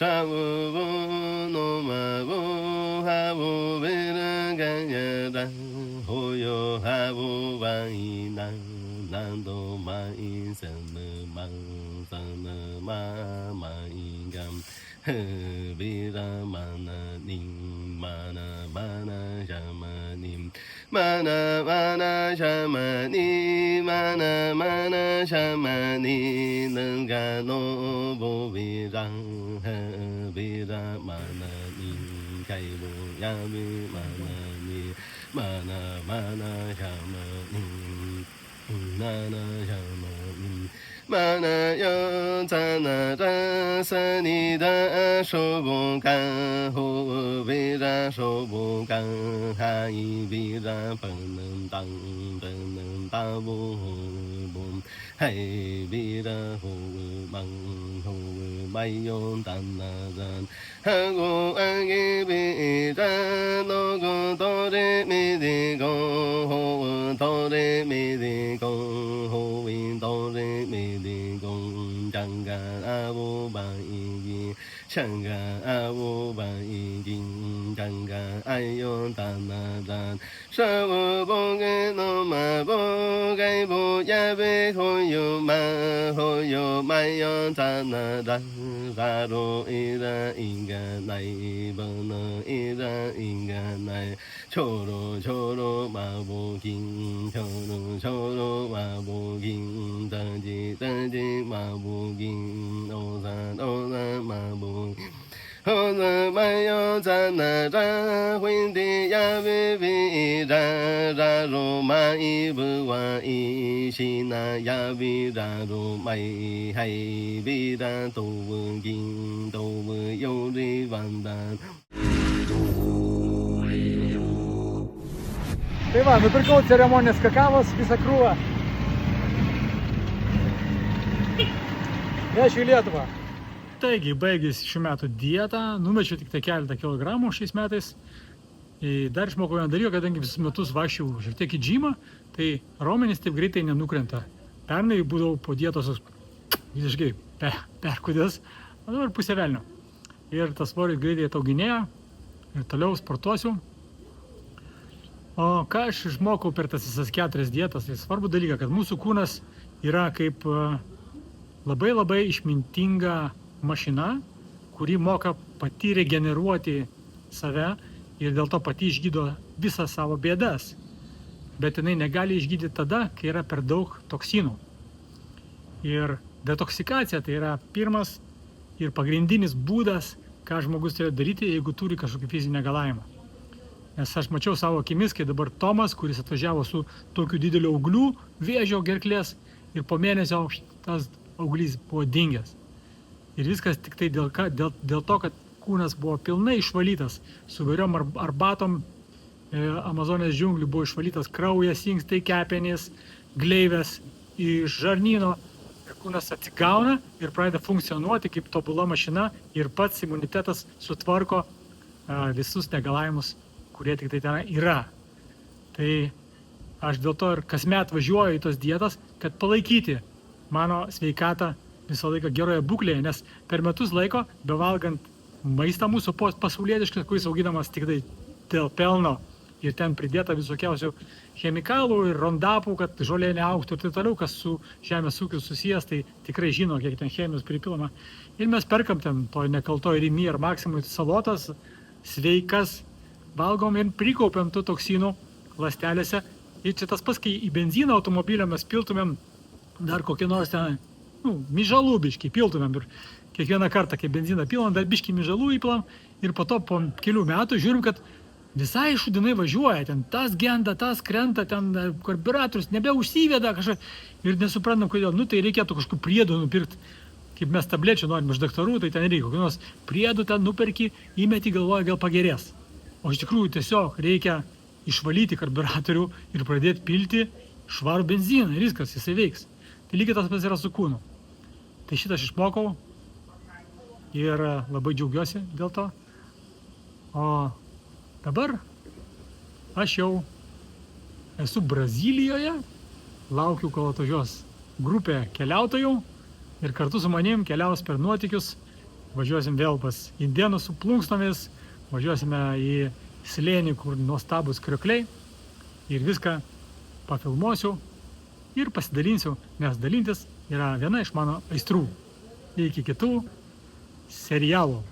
shavu no mavu havu viragayada hoyo havu vaina nando mai sanma maingam vira mana nim mana shamanim mana shamani mana shamani nanga no bo vira mana nim kai bo ya vi mana shamani mana shamani mana yo tana da sani da shobo kan ho vira shobo kan hai vira panam ta bo bom hai vira ho mai yo tana dan ha go agi vira no go do re mi de go ho do re mi de go ho in do re mi đi công chẳng ga a vô ba y chẳng ga a vô ba y chẳng ga ai yo ta na dan sa vô bo ge no ma bo ge bo ya ve ho yo mai yo ta na dan ra ro i ra inga nai ba na i ra inga nai cho ro ma bo king cho ro ma bo king ta ji ma bo king o za ma bo ho za ma yo za na ra huin di ya vi ra ro ma i bu wa i shi na ya vi ra ro mai hai vi ra tu king tu yo ri van dan. Tai va, nupirkau ceremonijos kakavos visą krūvą. Vešiu į Lietuvą. Taigi, baigėsi šių metų dietą, numečiau tik tai keletą kilogramų šiais metais. Dar išmokau vieną dalyką, kadangi visus metus vaikščiau šiek tiek į džymą, tai raumenys taip greitai nenukrenta. Pernai būdavau po dietos visiškai perkudęs, o dabar pusė velnio. Ir tas svoris greitai atauginėjo ir toliau sportuosiu. O ką aš išmokau per tas visas 4 dietas, tai svarbu dalyką, kad mūsų kūnas yra kaip labai išmintinga mašina, kuri moka pati regeneruoti save ir dėl to pati išgydo visą savo bėdas. Bet jinai negali išgydyti tada, kai yra per daug toksinų. Ir detoksikacija tai yra pirmas ir pagrindinis būdas, ką žmogus turi daryti, jeigu turi kažkokį fizinį negalavimą. Nes aš mačiau savo akimis, kai dabar Tomas, kuris atvažiavo su tokiu dideliu augliu, vėžio gerklės ir po mėnesio tas auglys buvo dingęs. Ir viskas tik tai dėl to, kad kūnas buvo pilnai išvalytas, su vairiom arbatom Amazonės džiunglių buvo išvalytas kraujas, inkstai, kepenys, gleivės iš žarnyno. Ir kūnas atsigauna ir pradeda funkcionuoti kaip tobula mašina ir pats imunitetas sutvarko visus negalavimus, kurie tik tai ten yra. Tai aš dėl to ir kasmet važiuoju į tos dietas, kad palaikyti mano sveikatą visą laiką geroje būklėje, nes per metus laiko, bevalgant maistą mūsų pasaulietišką, kuris auginamas tik tai dėl pelno ir ten pridėta visokiausių chemikalų ir rondapų, kad žolė neaugtų ir taip toliau, kas su žemės ūkiu susijęs, tai tikrai žino, kiek ten chemijos pripilama. Ir mes perkam ten to nekaltoj Rimi ar Maksimui salotas, sveikas, valgom ir prikaupiam tų toksinų ląstelėse. Ir čia tas pas, kai į benziną automobilio mes piltumėm dar kokį nors ten, mižalų biškį piltumėm. Ir kiekvieną kartą, kai benziną pilam, dar biškį mižalų įpilam. Ir po to po kelių metų žiūrim, kad visai šudinai važiuoja. Ten tas genda, tas krenta, ten karburatorius nebeužsiveda kažką. Ir nesuprantam, kodėl. Tai reikėtų kažkokių priedų nupirkti. Kaip mes tablečių norim iš daktarų, tai ten reikia. Kokių nors priedų ten nuperki, įmeti, galvoja, gal pagerės. O iš tikrųjų tiesiog reikia išvalyti karburatorių ir pradėti pilti švarų benziną ir viskas, jisai veiks. Tai lygiai tas pats yra su kūnu. Tai šitą aš išmokau ir labai džiaugiuosi dėl to. O dabar aš jau esu Brazilijoje, laukiu, kol atvažiuos grupė keliautojų ir kartu su manim keliaus per nuotykius važiuosim vėl pas indėnus su plunksnomis, važiuosime į slėnį, kur nuostabus kriokliai ir viską pafilmuosiu ir pasidalinsiu, nes dalintis yra viena iš mano aistrų. Iki kitų serialų.